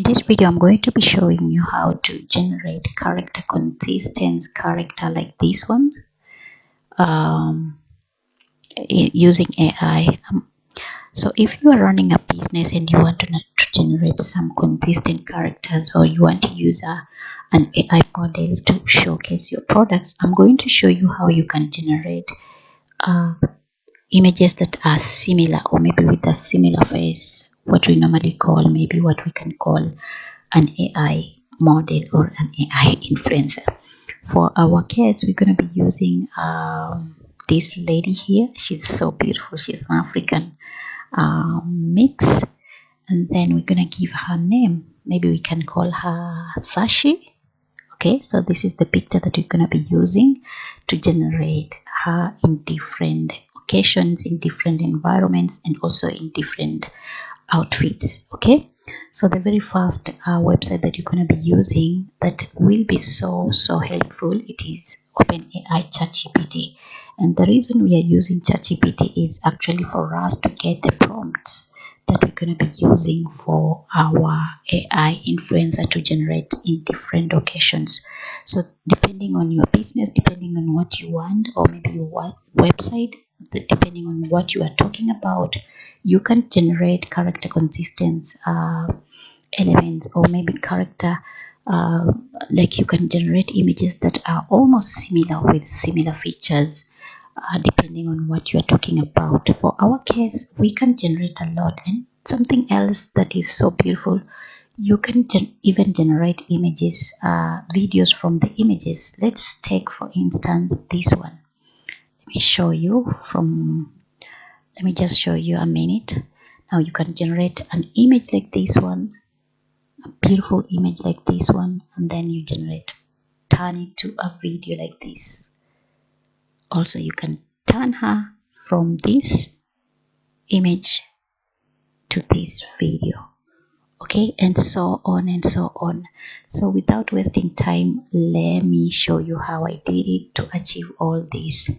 this video, I'm going to be showing you how to generate character consistent character like this one using AI. So if you are running a business and you want to generate some consistent characters, or you want to use an AI model to showcase your products, I'm going to show you how you can generate images that are similar, or maybe with a similar face, what we normally call, maybe what we can call an AI model or an AI influencer. For our case, we're going to be using this lady here. She's so beautiful. She's an African mix, and then we're going to give her name. Maybe we can call her Sashy. Okay, so this is the picture that we're going to be using to generate her in different occasions, in different environments, and also in different outfits. Okay, so the very first website that you're going to be using that will be so helpful, it is OpenAI ChatGPT. And the reason we are using ChatGPT is actually for us to get the prompts that we're going to be using for our AI influencer to generate in different occasions. So depending on your business, depending on what you want, or maybe your website, depending on what you are talking about, you can generate character consistent elements, or maybe character like you can generate images that are almost similar with similar features. Depending on what you are talking about. For our case, we can generate a lot. And something else that is so beautiful, you can even generate images, videos from the images. Let's take, for instance, this one. Let me show you from, let me just show you a minute. Now you can generate an image like this one, a beautiful image like this one, and then you turn it to a video like this. Also, you can turn her from this image to this video, okay, and so on and so on. So without wasting time, let me show you how I did it to achieve all this.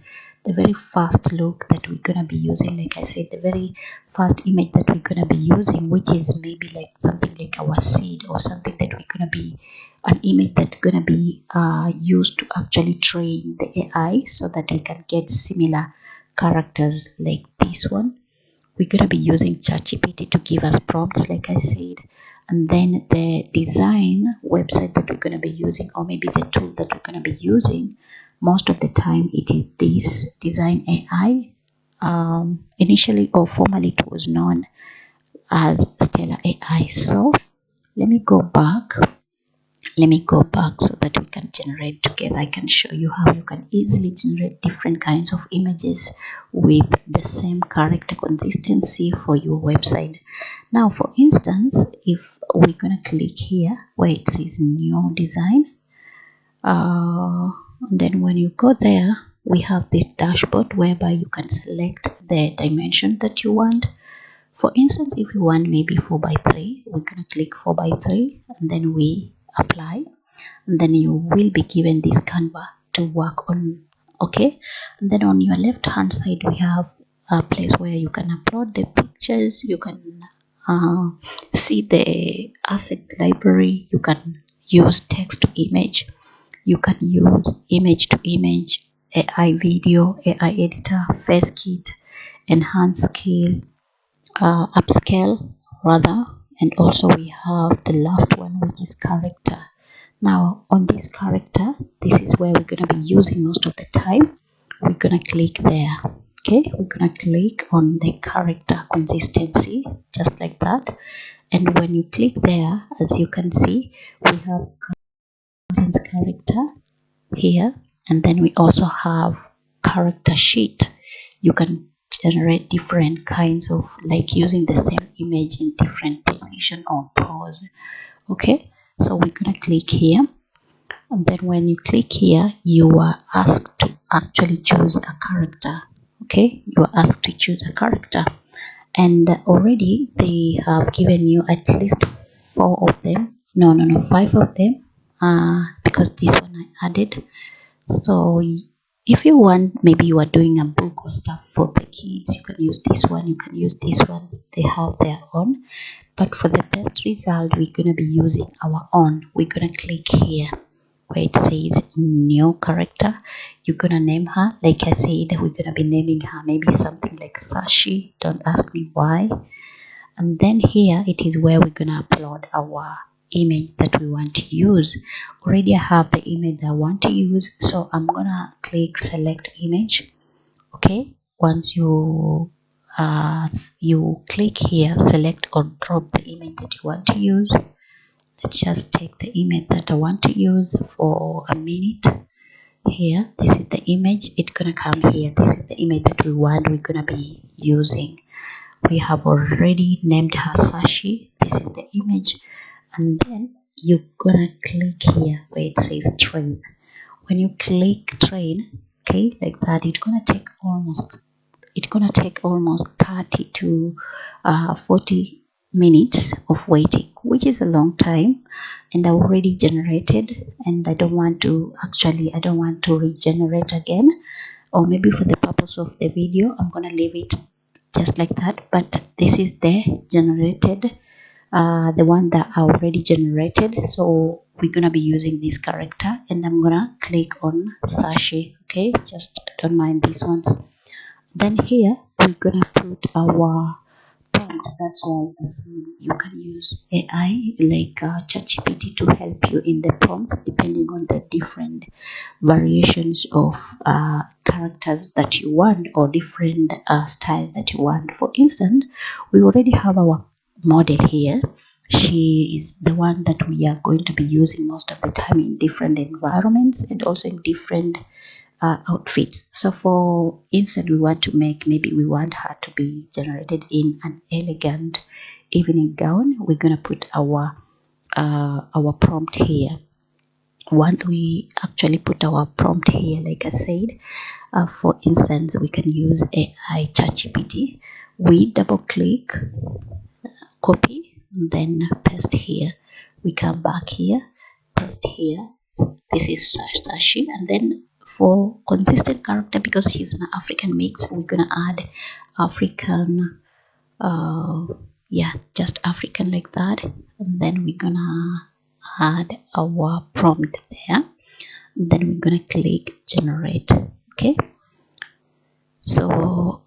The very first look that we're gonna be using, like I said, the very first image that we're gonna be using, which is maybe like something like our seed, or something that we're gonna be, an image that's gonna be used to actually train the AI so that we can get similar characters like this one. We're gonna be using ChatGPT to give us prompts, like I said, and then the design website that we're gonna be using, or maybe the tool that we're gonna be using, most of the time it is this Dzine AI. Initially or formerly it was known as Stellar AI. So let me go back so that we can generate together. I can show you how you can easily generate different kinds of images with the same character consistency for your website. Now, for instance, if we're gonna click here where it says new design, then when you go there, we have this dashboard whereby you can select the dimension that you want. For instance, if you want maybe 4x3, we're gonna click 4x3, and then we apply, and then you will be given this canvas to work on. Okay, and then on your left hand side we have a place where you can upload the pictures. You can see the asset library. You can use text to image, you can use image to image, AI video, AI editor, face kit, enhance scale, upscale rather, and also we have the last one, which is character. Now on this character, this is where we're going to be using most of the time. We're going to click there. Okay, we're going to click on the character consistency, just like that. And when you click there, as you can see, we have character here, and then we also have character sheet. You can generate different kinds of, like using the same image in different position or pose. Okay, so we're gonna click here, and then when you click here, you are asked to actually choose a character. Okay, you are asked to choose a character, and already they have given you at least 4 of them, no 5 of them, because this one I added. So if you want, maybe you are doing a book or stuff for the kids, you can use this one, you can use these ones, they have their own. But for the best result, we're gonna be using our own. We're gonna click here where it says new character. You're gonna name her. Like I said, we're gonna be naming her maybe something like Sashy. Don't ask me why. And then here it is where we're gonna upload our image that we want to use. Already I have the image that I want to use, so I'm gonna click select image. Okay, once you click here, select or drop the image that you want to use. Let's just take the image that I want to use for a minute. Here, this is the image. It's gonna come here. This is the image that we're gonna be using. We have already named her Sashy. This is the image, and then you're gonna click here where it says train. When you click train, okay, like that, it's gonna take almost 30 to 40 minutes of waiting, which is a long time. And I already generated, and I don't want to regenerate again, or maybe for the purpose of the video I'm gonna leave it just like that. But this is the generated, the one that I already generated. So we're gonna be using this character, and I'm gonna click on Sashy. Okay, just don't mind these ones. Then here we're gonna put our prompt. That's why you can use AI like ChatGPT to help you in the prompts depending on the different variations of characters that you want, or different style that you want. For instance, we already have our model here. She is the one that we are going to be using most of the time in different environments and also in different outfits. So for instance, we want her to be generated in an elegant evening gown. We're gonna put our prompt here. Once we actually put our prompt here, like I said, for instance, we can use AI ChatGPT. We double click, copy, then paste here. We come back here, paste here. This is Sashy, and then for consistent character, because she's an African mix, we're gonna add African, yeah, just African like that. And then we're gonna add our prompt there. Then we're gonna click generate. Okay, so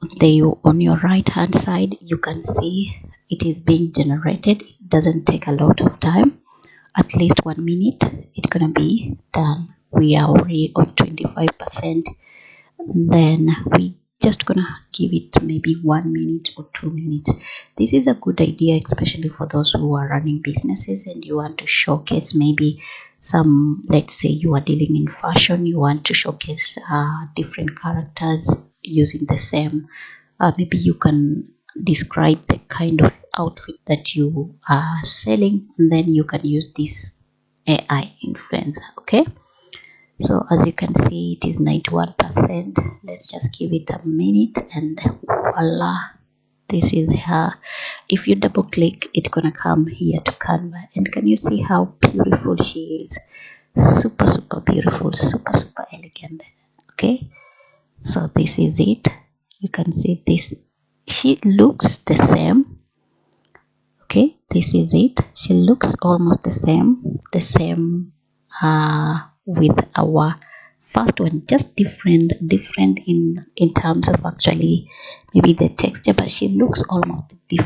on your right hand side you can see it is being generated. It doesn't take a lot of time, at least 1 minute. It's gonna be done. We are already on 25%. Then we just gonna give it maybe 1 minute or 2 minutes. This is a good idea, especially for those who are running businesses and you want to showcase maybe some, let's say you are dealing in fashion, you want to showcase different characters using the same, maybe you can describe the kind of outfit that you are selling, and then you can use this AI influencer. Okay, so as you can see it is 91%. Let's just give it a minute, and voila, this is her. If you double click, it's gonna come here to Canva, and can you see how beautiful she is? Super beautiful, super elegant. Okay, so this is it. You can see this, she looks the same. Okay, this is it. She looks almost the same with our first one, just different in terms of actually maybe the texture, but she looks almost the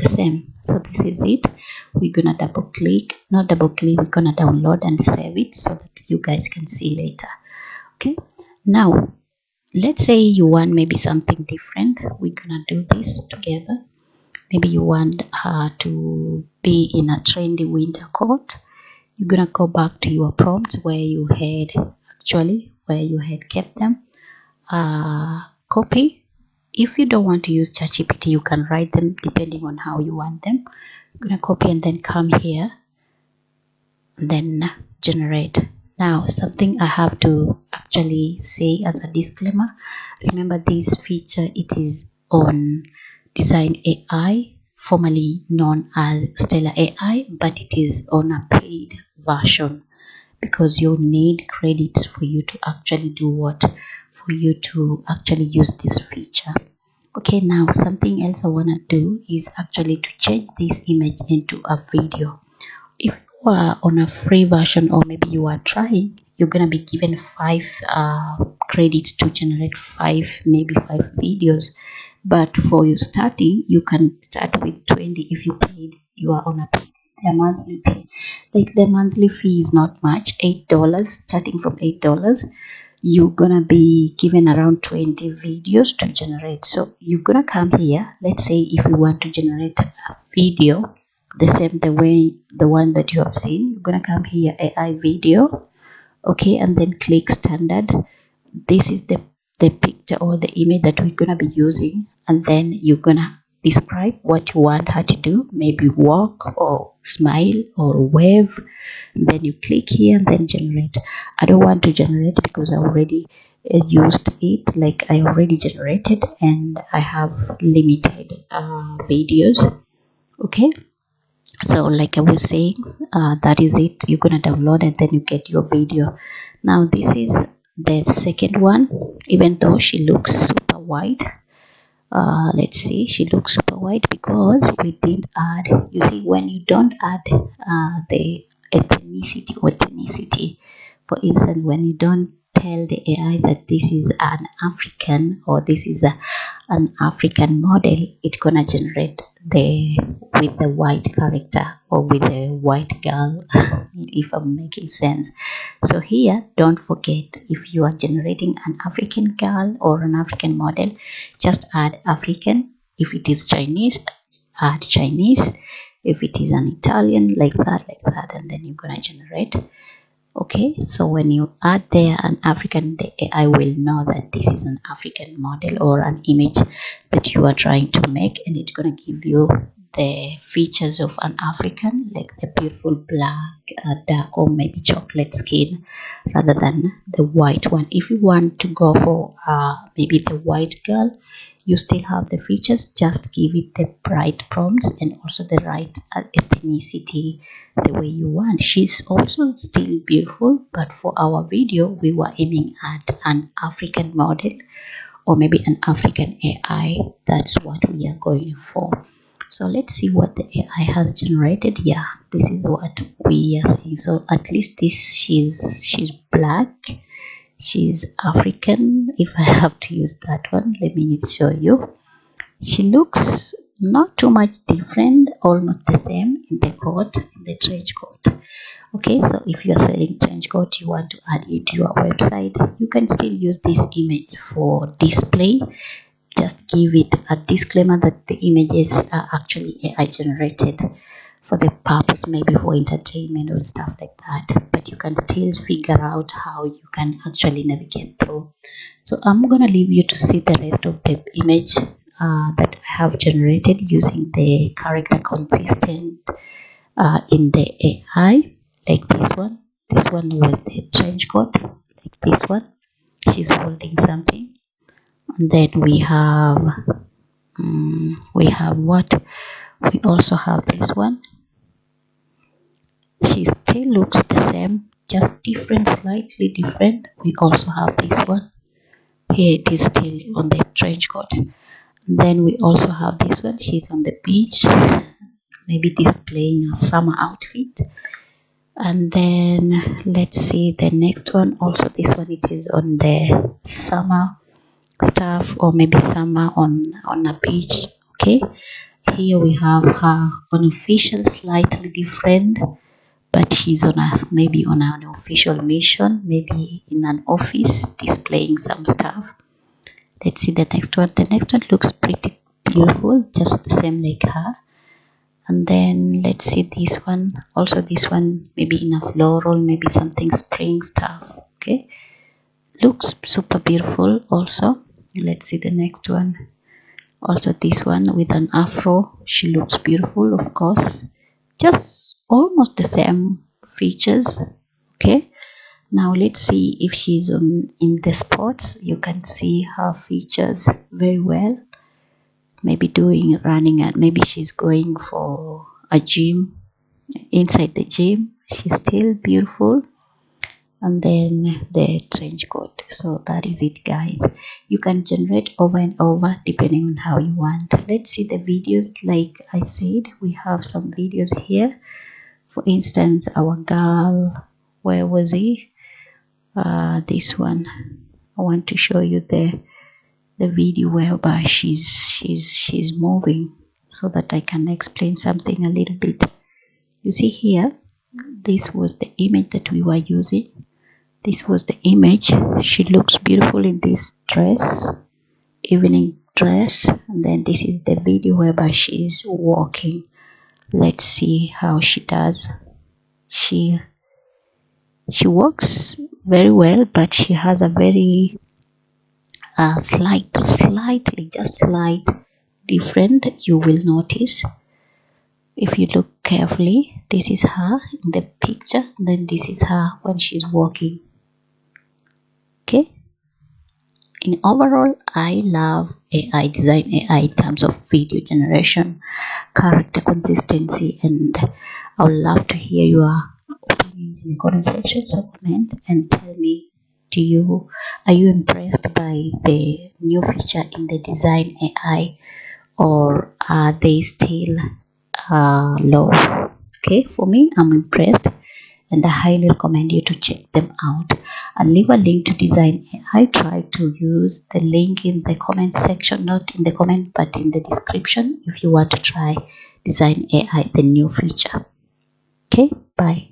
same. So this is it. We're gonna we're gonna download and save it so that you guys can see later. Okay, now let's say you want maybe something different. We're gonna do this together. Maybe you want her to be in a trendy winter coat. You're gonna go back to your prompts where you had kept them. Copy. If you don't want to use ChatGPT, you can write them depending on how you want them. I'm gonna copy and then come here, then generate. Now something I have to actually say as a disclaimer, remember this feature, it is on Dzine AI, formerly known as Stellar AI, but it is on a paid version, because you need credits for you to actually use this feature. Okay, now something else I want to do is actually to change this image into a video. If you are on a free version, or maybe you are trying, you're gonna be given 5 credits to generate maybe 5 videos. But for you starting, you can start with 20 if you paid. You are on a paid. The monthly fee, like the monthly fee is not much, $8. Starting from $8, you're gonna be given around 20 videos to generate. So you're gonna come here. Let's say if you want to generate a video the same the way the one that you have seen, you're gonna come here, AI video. Okay, and then click standard. This is the picture or the image that we're gonna be using, and then you're gonna describe what you want her to do, maybe walk or smile or wave. Then you click here and then generate. I don't want to generate because I already used it, like I already generated, and I have limited videos. Okay, so like I was saying, that is it. You're gonna download and then you get your video. Now this is the second one. Even though she looks super white, let's see, she looks super white because we did add, you see, when you don't add the ethnicity, for instance, when you don't tell the AI that this is an African or this is an African model, it's gonna generate the with the white character or with the white girl, if I'm making sense. So here, don't forget, if you are generating an African girl or an African model, just add African. If it is Chinese, add Chinese. If it is an Italian, like that, and then you're gonna generate. Okay, so when you add there an African, the AI will know that this is an African model or an image that you are trying to make, and it's gonna give you the features of an African, like the beautiful black, dark, or maybe chocolate skin, rather than the white one. If you want to go for maybe the white girl, you still have the features, just give it the right prompts and also the right ethnicity, the way you want. She's also still beautiful, but for our video we were aiming at an African model or maybe an African AI. That's what we are going for. So let's see what the AI has generated. Yeah, this is what we are seeing. So at least this, she's black, she's African. If I have to use that one, let me show you. She looks not too much different, almost the same in the coat, in the trench coat. Okay, so if you're selling trench coat, you want to add it to your website, you can still use this image for display. Just give it a disclaimer that the images are actually AI generated for the purpose, maybe for entertainment or stuff like that, but you can still figure out how you can actually navigate through. So I'm gonna leave you to see the rest of the image that I have generated using the character consistent in the AI, like this one. This one was the trench coat, like this one. She's holding something, and then we have what? We also have this one. She still looks the same, just different, slightly different. We also have this one. Here it is still on the trench coat. Then we also have this one. She's on the beach, maybe displaying a summer outfit. And then let's see the next one. Also this one, it is on the summer stuff, or maybe summer on a beach. Okay, here we have her on official, slightly different, but she's on a maybe on an official mission, maybe in an office displaying some stuff. Let's see the next one. The next one looks pretty beautiful, just the same like her. And then let's see this one. Also this one maybe in a floral, maybe something spring stuff. Okay, looks super beautiful also. Let's see the next one. Also this one with an afro, she looks beautiful, of course, just almost the same features. Okay, now let's see if she's on in the sports. You can see her features very well, maybe doing running, and maybe she's going for a gym. Inside the gym, she's still beautiful. and then the trench coat. So that is it, guys. You can generate over and over depending on how you want. Let's see the videos. Like I said, we have some videos here. For instance, our girl, where was he? This one. I want to show you the video whereby she's moving, so that I can explain something a little bit. You see here, this was the image that we were using. This was the image. She looks beautiful in this dress, evening dress, and then this is the video whereby she's walking. Let's see how she does. She walks very well, but she has a very slightly, just slight different. You will notice if you look carefully. This is her in the picture, then this is her when she's walking. Okay. In overall, I love AI, Dzine AI in terms of video generation, character consistency, and I would love to hear your opinions in the comment section. So comment and tell me, are you impressed by the new feature in the Dzine AI, or are they still low? Okay, for me, I'm impressed, and I highly recommend you to check them out. I'll leave a link to Dzine AI. Try to use the link in the comment section, not in the comment but in the description, if you want to try Dzine AI, the new feature. Okay, bye.